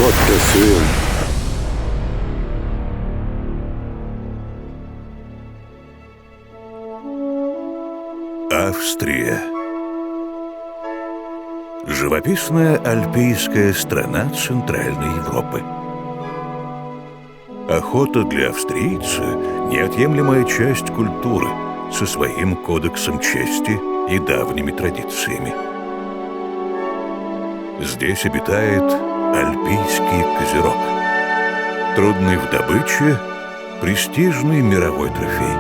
Gottes Willen. Австрия. Живописная альпийская страна Центральной Европы. Охота для австрийца – неотъемлемая часть культуры со своим кодексом чести и давними традициями. Здесь обитает альпийский козерог. Трудный в добыче, престижный мировой трофей.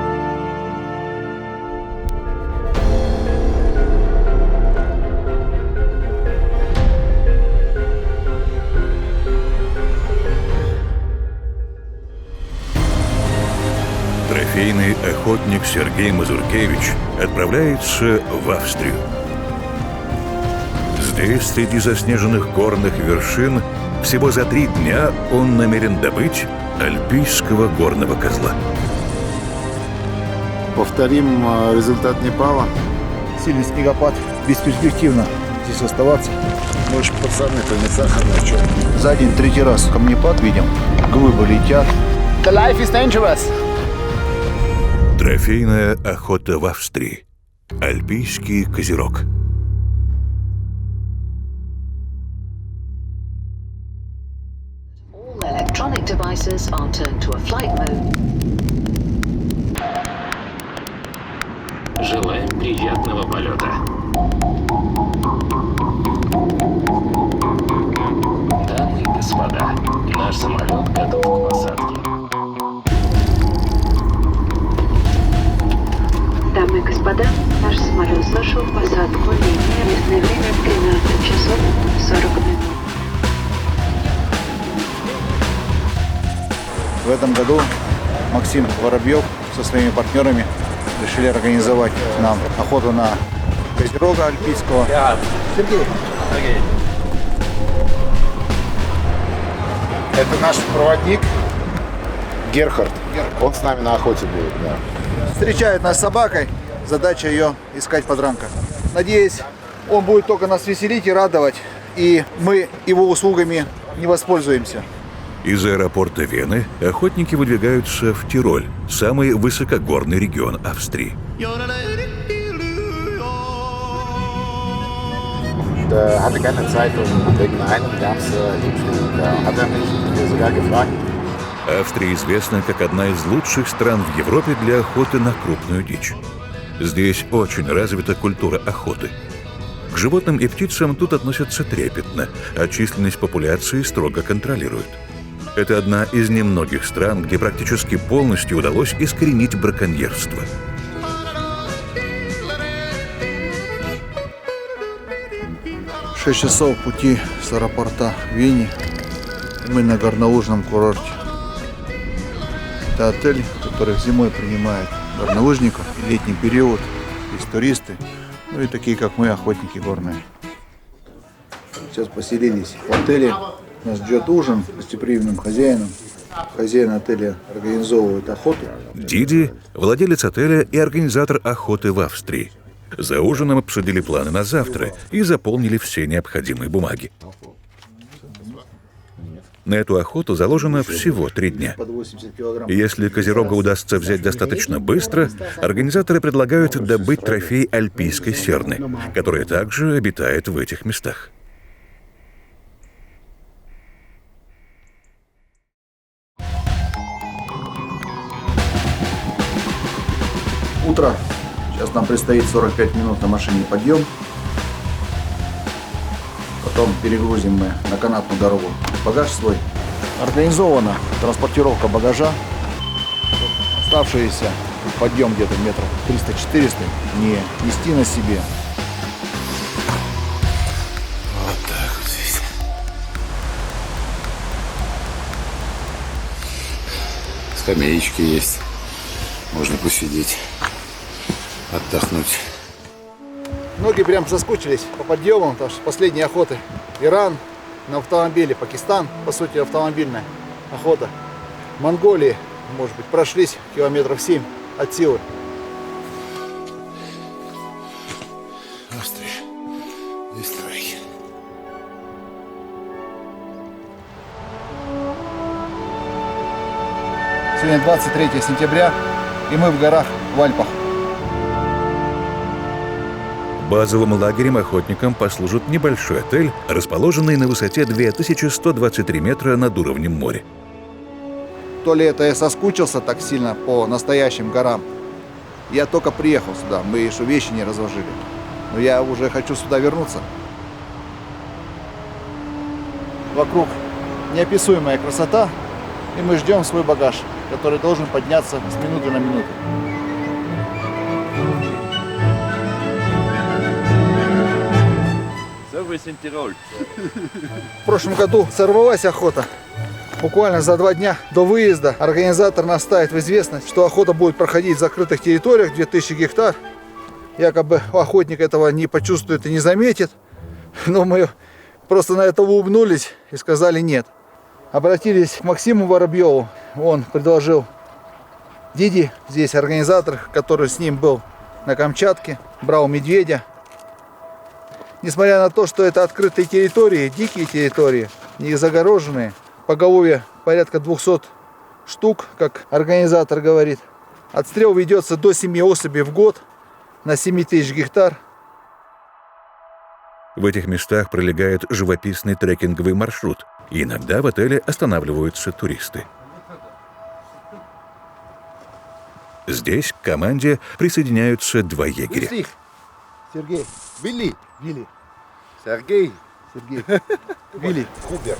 Трофейный охотник Сергей Мазуркевич отправляется в Австрию. Здесь, среди заснеженных горных вершин, всего за 3 дня он намерен добыть альпийского горного козла. Повторим результат Непала. Сильный снегопад, бесперспективно здесь оставаться. Может, пацаны-то не сахарный, что? За день 3-й раз камнепад видим, глыбы летят. The life is dangerous. Трофейная охота в Австрии. Альпийский козерог. All electronic devices are turned to a flight mode. Желаем приятного полета. Дамы и господа, наш самолет готов к посадке. Дамы и господа, наш самолет зашел в посадку. Местное время 13 часов 40 минут. В этом году Максим Воробьев со своими партнерами решили организовать нам охоту на козерога альпийского. Сергей. Это наш проводник Герхард. Он с нами на охоте будет, да. Встречает нас с собакой. Задача ее искать подранка. Надеюсь, он будет только нас веселить и радовать. И мы его услугами не воспользуемся. Из аэропорта Вены охотники выдвигаются в Тироль, самый высокогорный регион Австрии. Der hatte keine Zeit, wegen einem gab es Impfung. Da hat mich sogar gefragt. Австрия известна как одна из лучших стран в Европе для охоты на крупную дичь. Здесь очень развита культура охоты. К животным и птицам тут относятся трепетно, а численность популяции строго контролируют. Это одна из немногих стран, где практически полностью удалось искоренить браконьерство. Шесть часов пути с аэропорта в Вене. Мы на горнолыжном курорте. Это отель, который зимой принимает горнолыжников, в летний период, есть туристы, ну и такие, как мы, охотники горные. Сейчас поселились в отеле. Нас ждет ужин с гостеприимным хозяином. Хозяин отеля организовывает охоту. Диди – владелец отеля и организатор охоты в Австрии. За ужином обсудили планы на завтра и заполнили все необходимые бумаги. На эту охоту заложено всего 3 дня. Если козерога удастся взять достаточно быстро, организаторы предлагают добыть трофей альпийской серны, которая также обитает в этих местах. Утро. Сейчас нам предстоит 45 минут на машине подъем. Потом перегрузим мы на канатную дорогу багаж свой. Организована транспортировка багажа. Оставшиеся подъем где-то метров 300-400 не нести на себе. Вот так вот здесь. Скамеечки есть. Можно посидеть, отдохнуть. Многие прям соскучились по подъемам, потому что последние охоты. Иран на автомобиле, Пакистан, по сути, автомобильная охота. Монголии, может быть, прошлись километров 7 от силы. Австрия. Здесь тройки. Сегодня 23 сентября, и мы в горах в Альпах. Базовым лагерем охотникам послужит небольшой отель, расположенный на высоте 2123 метра над уровнем моря. То ли это я соскучился так сильно по настоящим горам. Я только приехал сюда, мы еще вещи не разложили. Но я уже хочу сюда вернуться. Вокруг неописуемая красота, и мы ждем свой багаж, который должен подняться с минуты на минуту. В прошлом году сорвалась охота. Буквально за 2 дня до выезда организатор нас ставит в известность, что охота будет проходить в закрытых территориях, 2000 гектар. Якобы охотник этого не почувствует и не заметит. Но мы просто на это улыбнулись и сказали нет. Обратились к Максиму Воробьеву. Он предложил Диди, здесь организатор, который с ним был на Камчатке, брал медведя. Несмотря на то, что это открытые территории, дикие территории, не загороженные, поголовье порядка 200 штук, как организатор говорит. Отстрел ведется до 7 особей в год на 7000 гектар. В этих местах пролегает живописный трекинговый маршрут, и иногда в отеле останавливаются туристы. Здесь к команде присоединяются 2 егеря. Сергей. Вилли. Вилли. Сергей. Сергей. Вилли. Хубер.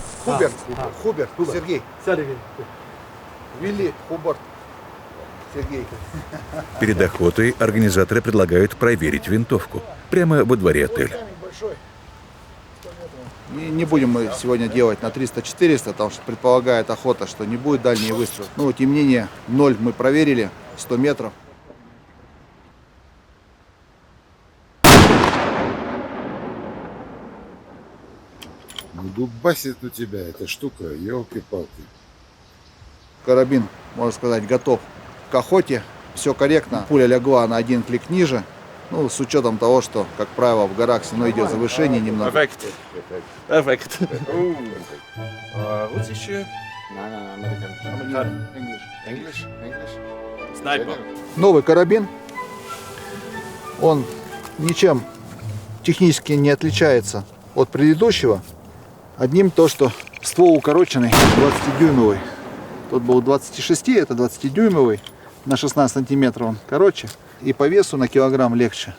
Хубер. Сергей. Вилли. Хуберт. Сергей. Перед охотой организаторы предлагают проверить винтовку прямо во дворе отеля. Не будем мы сегодня делать на 300-400, потому что предполагает охота, что не будет дальний выстрел. Но тем не менее, 0 мы проверили, 100 метров. Ну, дубасит у тебя эта штука, елки-палки. Карабин, можно сказать, готов к охоте. Все корректно. Пуля легла на 1 клик ниже. Ну, с учетом того, что, как правило, в горах все равно идет завышение немного. Perfekt. Russische? Nein, American. English? Sniper. Новый карабин. Он ничем технически не отличается от предыдущего. Одним то, что ствол укороченный, 20-дюймовый. Тот был 26, это 20-дюймовый. На 16 сантиметров он короче. И по весу на килограмм легче.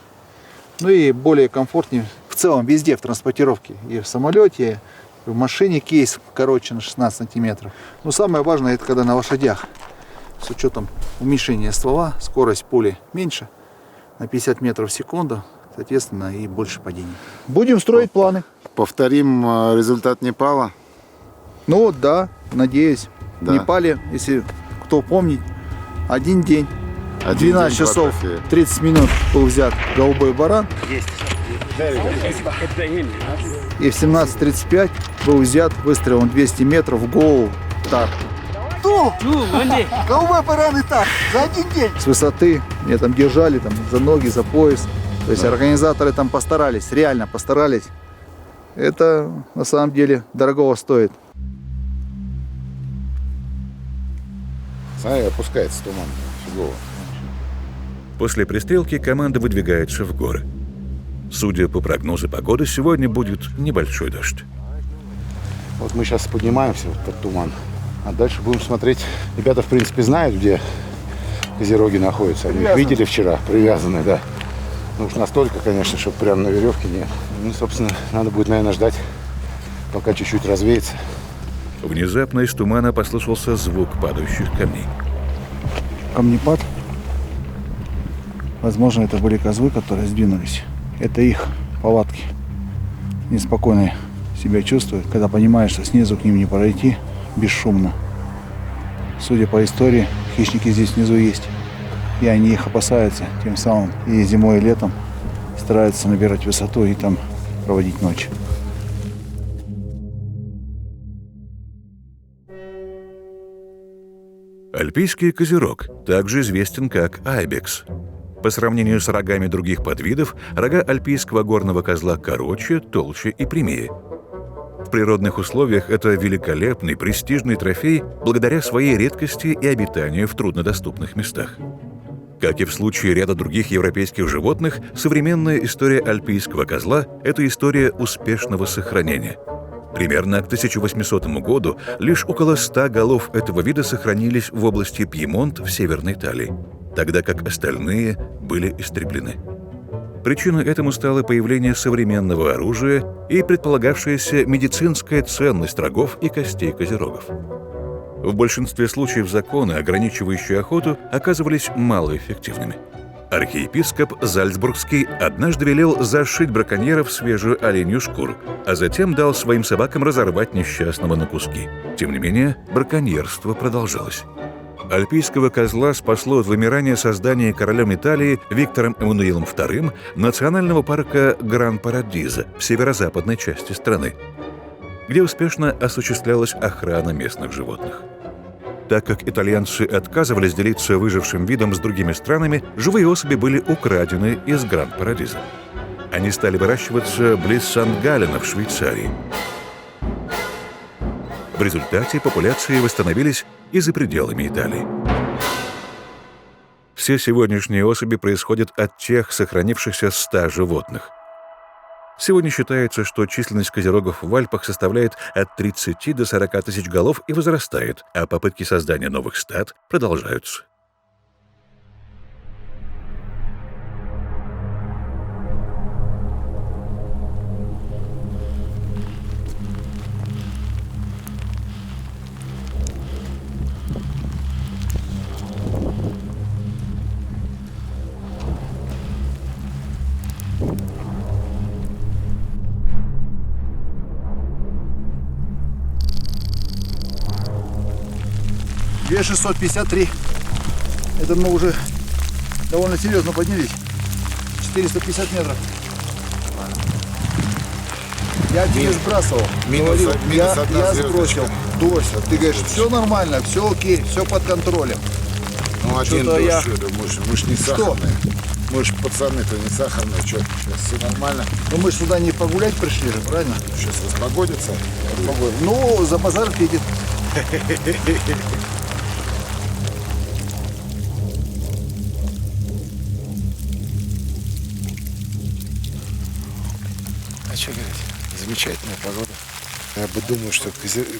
Ну и более комфортнее в целом везде в транспортировке. И в самолете, и в машине кейс короче на 16 сантиметров. Но самое важное это когда на лошадях. С учетом уменьшения ствола, скорость пули меньше. На 50 метров в секунду. Соответственно, и больше падений. Будем строить планы. Повторим результат Непала. Ну да, надеюсь. Да. В Непале, если кто помнит, 1 день. 12 часов 30 минут был взят голубой баран. И в 17:35 был взят выстрелом 200 метров в голову тар. Голубой баран и тар за 1 день. С высоты меня там держали там, за ноги, за пояс. То есть организаторы там постарались, реально постарались. Это на самом деле дорого стоит. Смотри, опускается туман. Фигово. После пристрелки команда выдвигается в горы. Судя по прогнозу погоды, сегодня будет небольшой дождь. Вот мы сейчас поднимаемся вот под туман, а дальше будем смотреть. Ребята, в принципе, знают, где козероги находятся. Они их видели вчера, привязаны, да. Ну уж настолько, конечно, чтобы прямо на веревке нет. Ну, собственно, надо будет, наверное, ждать, пока чуть-чуть развеется. Внезапно из тумана послышался звук падающих камней. Камнепад. Возможно, это были козлы, которые сдвинулись. Это их палатки. Неспокойно себя чувствуют, когда понимаешь, что снизу к ним не пройти бесшумно. Судя по истории, хищники здесь внизу есть. И они их опасаются. Тем самым и зимой, и летом стараются набирать высоту и там проводить ночь. Альпийский козерог также известен как айбекс. По сравнению с рогами других подвидов, рога альпийского горного козла короче, толще и прямее. природных условиях это великолепный, престижный трофей благодаря своей редкости и обитанию в труднодоступных местах. Как и в случае ряда других европейских животных, современная история альпийского козла – это история успешного сохранения. Примерно к 1800 году лишь около 100 голов этого вида сохранились в области Пьемонт в Северной Италии, тогда как остальные были истреблены. Причиной этому стало появление современного оружия и предполагавшаяся медицинская ценность рогов и костей козерогов. В большинстве случаев законы, ограничивающие охоту, оказывались малоэффективными. Архиепископ Зальцбургский однажды велел зашить браконьеров в свежую оленью шкуру, а затем дал своим собакам разорвать несчастного на куски. Тем не менее, браконьерство продолжалось. Альпийского козла спасло от вымирания создание королем Италии Виктором Эммануилом II национального парка Гран-Парадизо в северо-западной части страны, где успешно осуществлялась охрана местных животных. Так как итальянцы отказывались делиться выжившим видом с другими странами, живые особи были украдены из Гран-Парадизо. Они стали выращиваться близ Сан-Галлена в Швейцарии. В результате популяции восстановились и за пределами Италии. Все сегодняшние особи происходят от тех сохранившихся 100 животных. Сегодня считается, что численность козерогов в Альпах составляет от 30 до 40 тысяч голов и возрастает, а попытки создания новых стад продолжаются. Две 653. Это мы уже довольно серьезно поднялись. 450 метров. Я тебе сбрасывал. Говорил, я сбросил. Дождь. Ты говоришь, все нормально, все окей, все под контролем. Ну, один Что-то дождь, мы ж не Что? сахарные. Мы ж пацаны-то не сахарные. Что, сейчас все нормально? Ну мы же сюда не погулять пришли же, правильно? Сейчас распогодится. Ну, за базар петит. А что говорить? Замечательная погода. Я бы думал, что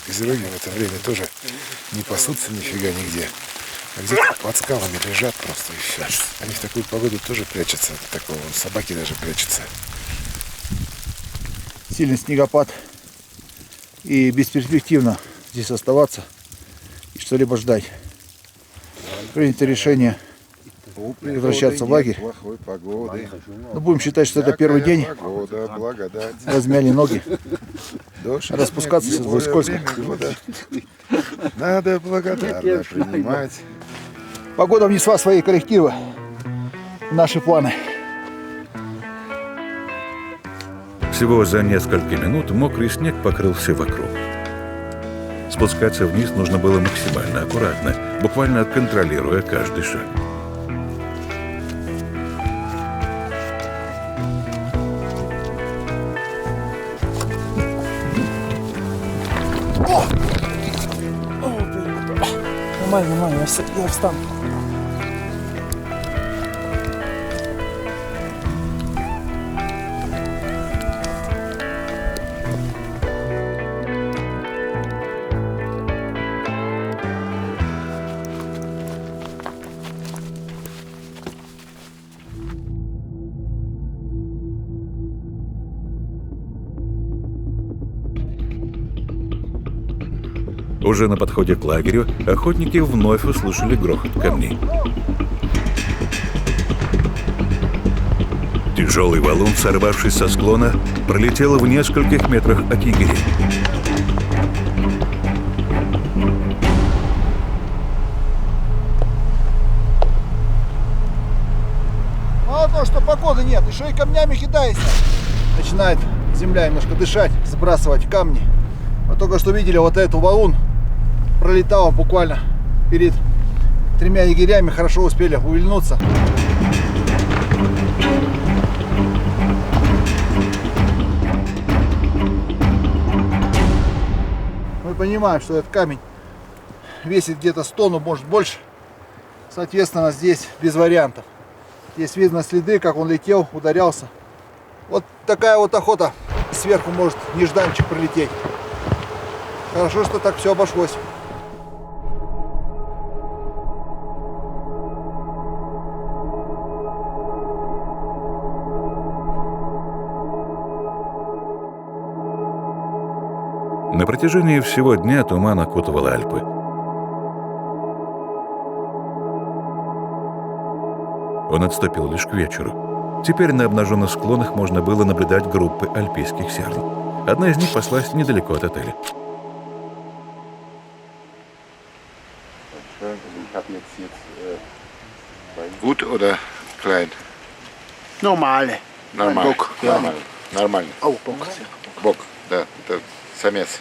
козероги в это время тоже не пасутся нифига нигде. А где-то под скалами лежат просто и все. Они в такую погоду тоже прячутся. Такого собаки даже прячутся. Сильный снегопад. И бесперспективно здесь оставаться и что-либо ждать. Принято решение возвращаться в лагерь. Плохой погоды. Ну, будем считать, что это первый день. Погода, благодать. Размяли ноги. Дождь, Распускаться снег, сейчас будет скользко. года. Надо благодарно принимать. Погода внесла свои коррективы в наши планы. Всего за несколько минут мокрый снег покрыл все вокруг. Спускаться вниз нужно было максимально аккуратно, буквально контролируя каждый шаг. Нормально, я встану. Уже на подходе к лагерю охотники вновь услышали грохот камней. Тяжелый валун, сорвавшись со склона, пролетел в нескольких метрах от егерей. Мало того, что погоды нет, еще и камнями кидается. Начинает земля немножко дышать, сбрасывать камни. Мы только что видели вот эту валун. Пролетала буквально перед 3 егерями, хорошо успели увильнуться. понимаем, что этот камень весит где-то 100, но может больше. Соответственно, здесь без вариантов. Здесь видно следы, как он летел, ударялся. Вот такая вот охота. Сверху может нежданчик прилететь. Хорошо, что так все обошлось. На протяжении всего дня туман окутывал Альпы. Он отступил лишь к вечеру. Теперь на обнаженных склонах можно было наблюдать группы альпийских серн. Одна из них паслась недалеко от отеля. Gut oder klein? Normale. Нормально. Бок. Нормально. Нормально. Oh, Bock. Бок, да, это самец.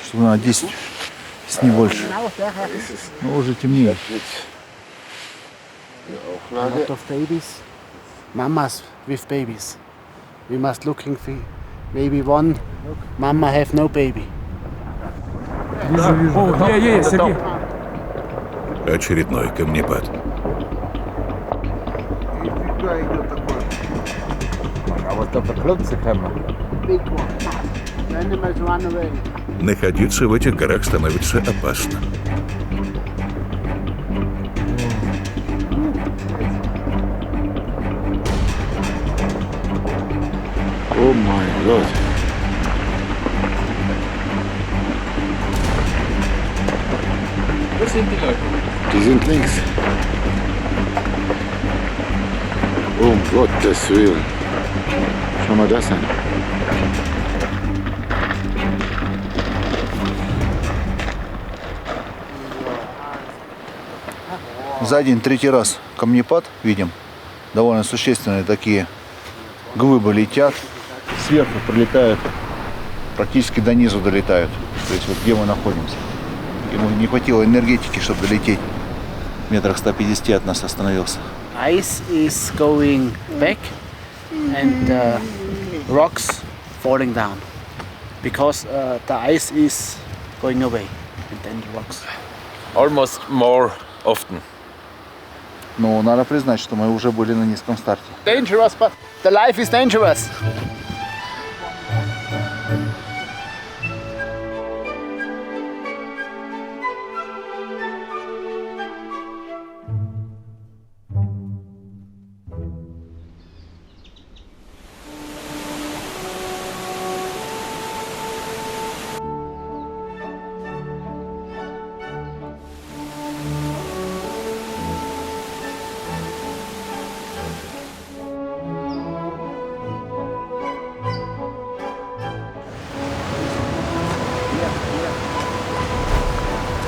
Что на 10, если не больше. Но уже темнее. A lot of babies. Mamas with babies. We must looking for maybe one. Mama have no baby. Сергей. Очередной камнепад. Big one. Animals run away. Находиться в этих горах становится опасно. О май год. Wo sind die Leute? Die sind links. Um Gottes Willen. Schau mal das an. За день третий раз камнепад видим. Довольно существенные такие глыбы летят. Сверху прилетают, практически до низу долетают. То есть вот где мы находимся. Ему не хватило энергетики, чтобы долететь. Метрах 150 от нас остановился. Ice is going back and rocks falling down because the ice is going away and then the rocks. Almost more often. Но надо признать, что мы уже были на низком старте. Dangerous, but the life is dangerous.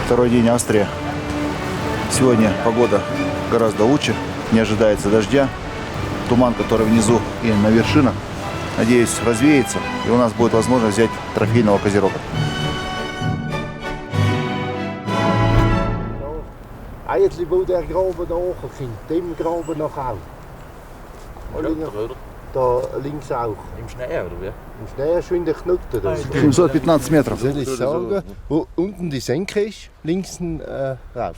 Второй день Австрия. Сегодня погода гораздо лучше, не ожидается дождя. Туман, который внизу и на вершинах, надеюсь, развеется, и у нас будет возможность взять трофейного козерога. Eigenlijk wo der Graben nachging, dem Graben noch auch. Da links auch. Im Schnee, oder wie? Im Schnee schon in der Knutte. 715 метров. Soll ich sagen, wo unten die Senke ist, links rauf.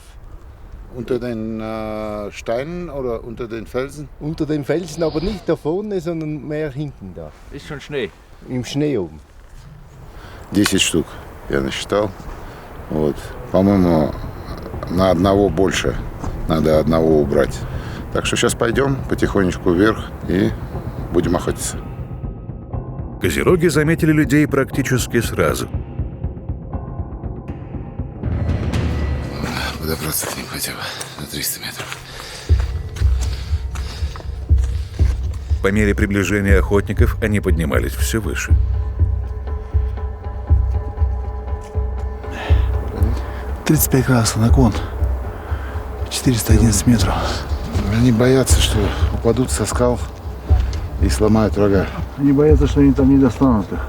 Unter den Steinen oder unter den Felsen? Unter den Felsen, aber nicht da vorne, sondern mehr hinten da. Ist schon Schnee. Im Schnee oben. 10 штук, я насчитал. Вот. По-моему, на одного больше. Надо одного убрать. Так что сейчас пойдем потихонечку вверх и будем охотиться. Козероги заметили людей практически сразу. Подобраться к ним хотя бы на 300 метров. По мере приближения охотников они поднимались все выше. — 35 градусов наклон. 411 метров. Они боятся, что упадут со скал и сломают рога. Они боятся, что они там не достанут их.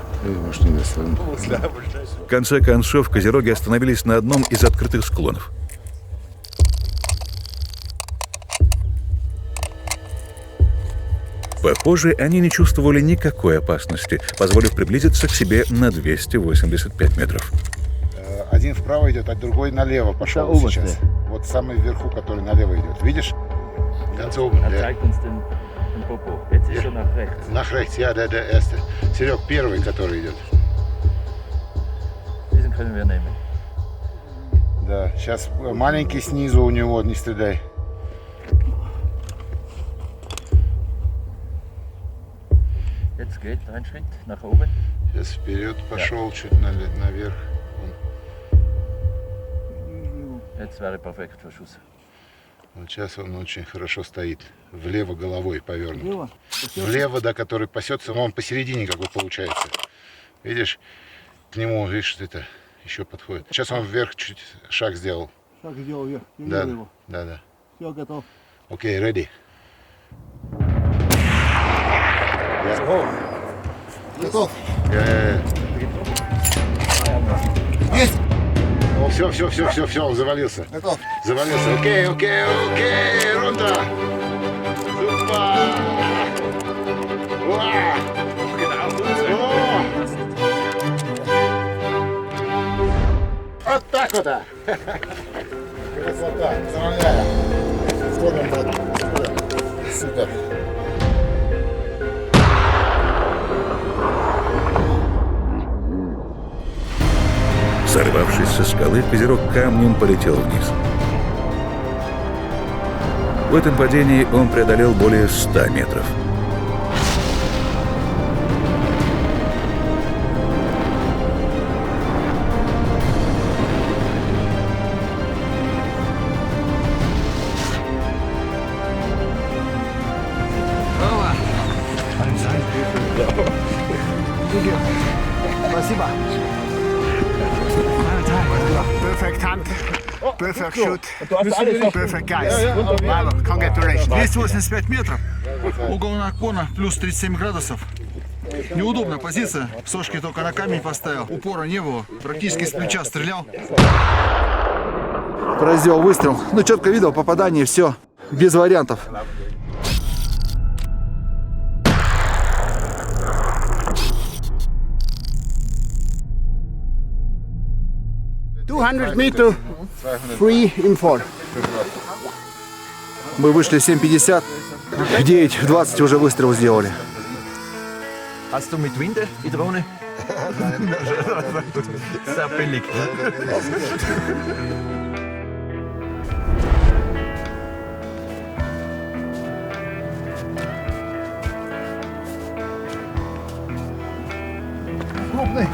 Может, не достанут. В конце концов, козероги остановились на одном из открытых склонов. Похоже, они не чувствовали никакой опасности, позволив приблизиться к себе на 285 метров. Один вправо идет, а другой налево пошел сейчас. Вот самый вверху, который налево идет. Видишь? Ganz oben. Nach rechts, ja, der erste. Серег, первый, который идет. Да, сейчас маленький снизу у него, не стреляй. Jetzt geht ein Schritt nach oben. Сейчас вперед пошел, чуть наверх. Jetzt wäre perfekt für Schuss. Вот сейчас он очень хорошо стоит. Влево головой повернут. Влево, да, который пасется, но он посередине как бы получается. Видишь, к нему, видишь, это еще подходит. Сейчас он вверх чуть шаг сделал. Шаг сделал вверх. Да, да. Все, готов. Окей, ready. Готов. Есть! О, все, он завалился. Готов. Завалился. Окей, рунда. Супер! Уа! О! Вот так вот. Красота. Поздравляю. Сходим, брат. Супер. Сорвавшись со скалы, Козерог камнем полетел вниз. В этом падении он преодолел более 100 метров. Спасибо. Perfect hand, perfect shoot, perfect guys. Bravo, congratulations. 285 метров, угол наклона плюс 37 градусов. Неудобная позиция, сошки только на камень поставил, упора не было, практически с плеча стрелял. Произвел выстрел, ну четко видел попадание, все, без вариантов. Meter, 3 in 4. Мы вышли в 7:50, в 9:20 уже выстрел сделали. Hast du mit Winde die Drohne? Sehr billig. Крупный,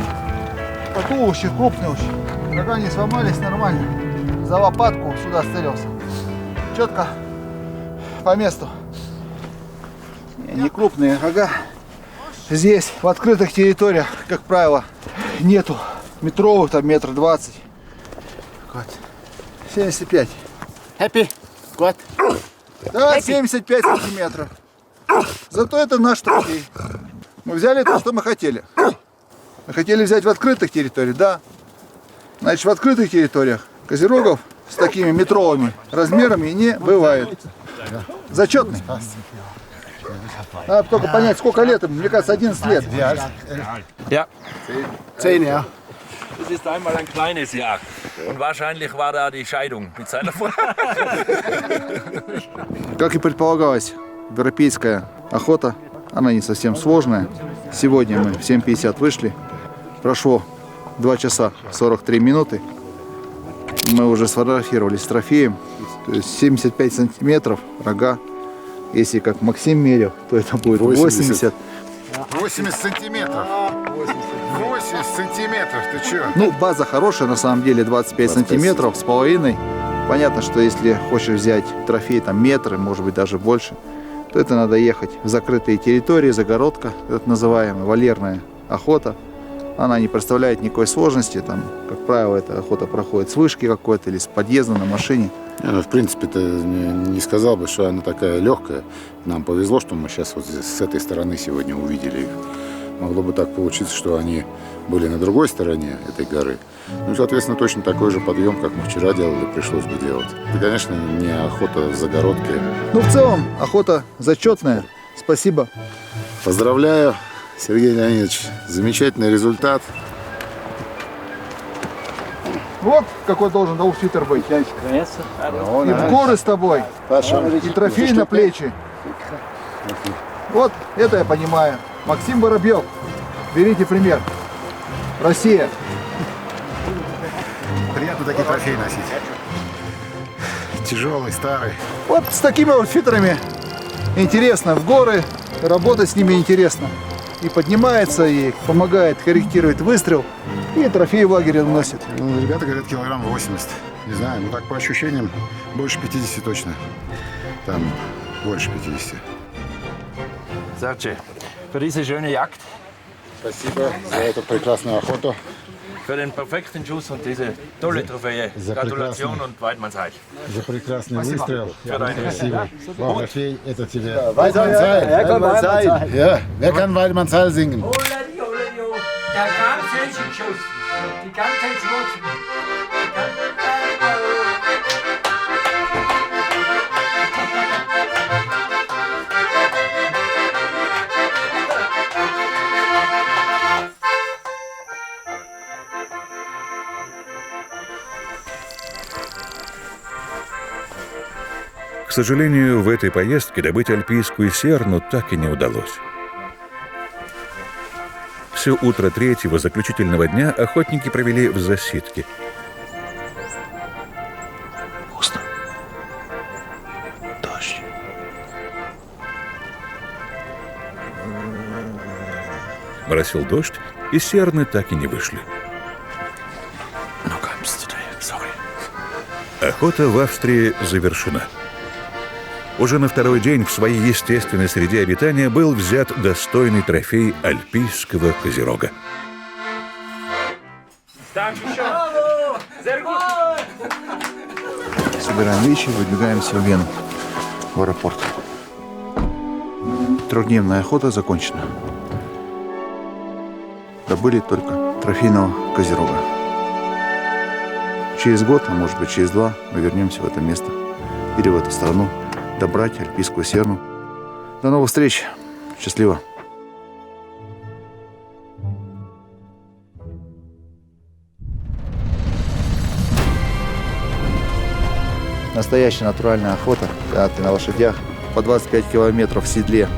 по туловищу крупный очень. Рога не сломались нормально. За лопатку сюда сцелился. Четко по месту. Не крупные рога. Здесь в открытых территориях, как правило, нету метровых, там 1,20 м. 75. Happy? Good. Да, 75 сантиметров. Зато это наш трофей. Мы взяли то, что мы хотели. Мы хотели взять в открытых территориях, да. Значит, в открытых территориях козерогов с такими метровыми размерами не бывает. Зачетный. Надо только понять, сколько лет ему. Мне кажется, 11 лет. Ja. 10, ja. Das ist einmal ein kleines Jahr. Und wahrscheinlich war da die Scheidung mit seiner Frau. Как и предполагалось, европейская охота, она не совсем сложная. Сегодня мы в 7:50 вышли. Прошло 2 часа 43 минуты. Мы уже сфотографировались с трофеем. То есть 75 сантиметров рога. Если как Максим мерил, то это будет 80. 80 сантиметров. 80 сантиметров, ты чё? Ну, база хорошая, на самом деле, 25 сантиметров с половиной. Понятно, что если хочешь взять трофей, там метры, может быть даже больше, то это надо ехать в закрытые территории, загородка, это называемая вольерная охота. Она не представляет никакой сложности, там, как правило, эта охота проходит с вышки какой-то или с подъезда на машине. Ну, в принципе, не сказал бы, что она такая легкая. Нам повезло, что мы сейчас вот с этой стороны сегодня увидели их. Могло бы так получиться, что они были на другой стороне этой горы. Ну, соответственно, точно такой же подъем, как мы вчера делали, пришлось бы делать. Это, конечно, не охота в загородке. Ну, в целом, охота зачетная. Спасибо. Поздравляю, Сергей Леонидович. Замечательный результат. Вот какой должен аутфиттер быть. И в горы с тобой, и трофей на плечи. Вот это я понимаю. Максим Воробьев, берите пример. Россия. Приятно такие трофеи носить. Тяжелый, старый. Вот с такими аутфиттерами интересно в горы, работать с ними интересно. И поднимается, и помогает корректировать выстрел, и трофеи в лагере носит. Ну, ребята говорят, килограмм 80. Не знаю, ну так по ощущениям больше 50 точно. Там больше 50. Serge, für diese schöne Jagd, Спасибо за эту прекрасную охоту. für den perfekten Schuss und diese tolle Trophäe. Gratulation und Weidmannsheil. За прекрасный выстрел. Für deine Красивый. Трофей, это тебе. Waldmannsheil. Ja, wer kann Waldmannsheil singen? Der ganze Schuss. Die ganze Schuss. К сожалению, в этой поездке добыть альпийскую серну так и не удалось. Все утро третьего заключительного дня охотники провели в засидке. Пусто. Дождь. Моросил дождь, и серны так и не вышли. Охота в Австрии завершена. Уже на второй день в своей естественной среде обитания был взят достойный трофей альпийского козерога. Собираем вещи, выдвигаемся в Вену, в аэропорт. Трехдневная охота закончена. Добыли только трофейного козерога. Через год, а может быть через два, мы вернемся в это место или в эту страну, добрать альпийскую серну. До новых встреч. Счастливо. Настоящая натуральная охота, когда ты на лошадях по 25 километров в седле.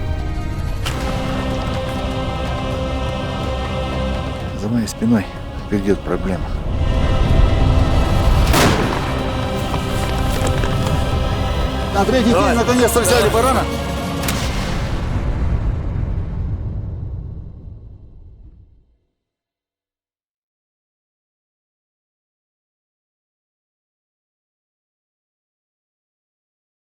За моей спиной грядет проблема. На третий день наконец-то взяли барана.